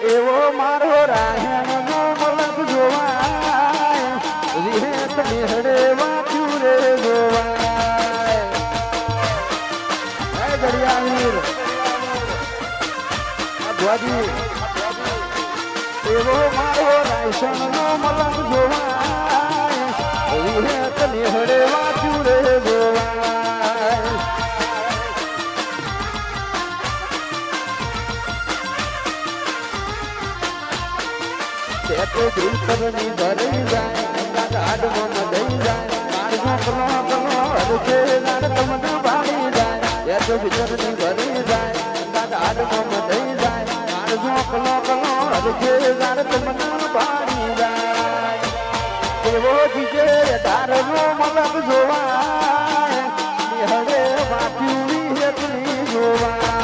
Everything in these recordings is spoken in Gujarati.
એવો મારો રાયણનો મલક જોવાય વિહેત નિહળે વાંચ્યું રે જોવાય હે દરિયાવીર દ્વાજી એવો મારો રાયણનો મલક જોવાય વિહેત નિહળે વાંચ્યું રે જોવાય તે દ્રુપદની ભરી જાય ગાડમાં મદઈ જાય મારનો કલો હરખે ગાડ તમને ભાળી જાય તે વિચરની ભરી જાય ગાડમાં મદઈ જાય મારનો કલો હરખે ગાડ તમને ભાળી જાય એવો જીજે તારનો મલક જોવાય નિહળે વાપ્યું હેતની જોવાય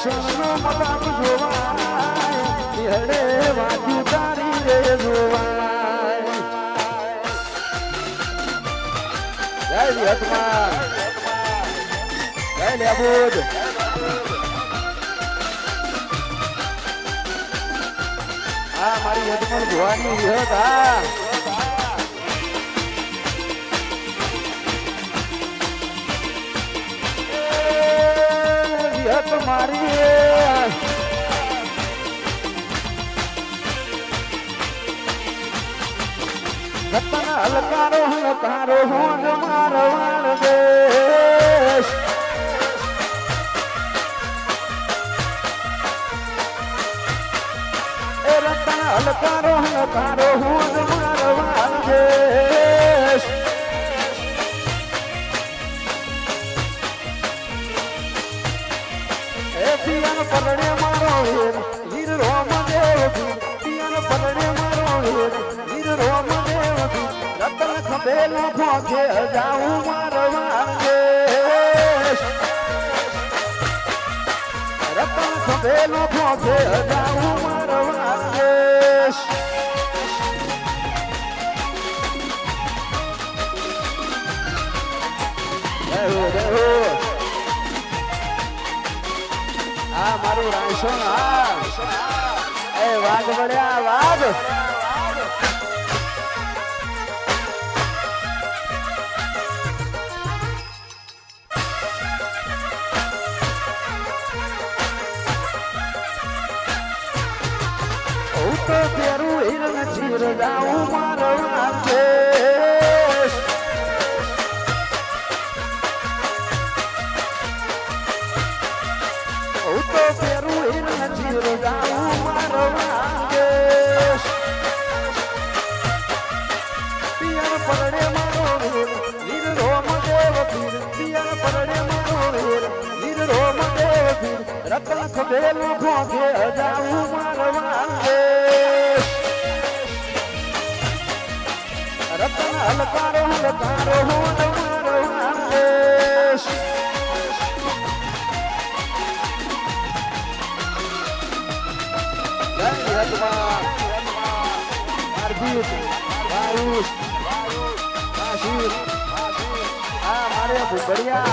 સોનો મલક જોવાય નિહળે વાજુ તારી રે જોવાય જય વિહતમાં જય લેબુદ આ મારી યજમાન ભુવાની વિહત હા મારી રતન હલકારો હલકારો હોન મારવાડ દેશ એ રતન હલકારો હલકારો હોન મારવાડ દેશ પિયન પરણે મારો વીર રોમદેવ પિયન પરણે મારો વીર રોમદેવ રતન ખબેલો ભોગે જાઉં મારવા દેશ રતન ખબેલો ભોગે જાઉં મારવા દેશ આ મારું રાયસોન હા એ વાઘ બળ્યા વાઘ હું તો ફેરું હિરણ ચીર જાઉં મારવા દેશ તો ફેરું હિરણ ચીર જાઉં મારવા દેશ પિયર પરડે મારો વીર રોમદેવ પીર પિયર પરડે મારો વીર રોમદેવ પીર રતન ખબેલો ભોગે જાઉં મારવા દેશ રતન હલકારો હલકારો હોન મારવા દેશ Arbit, Barus, Nasir, Maria Bumbaria.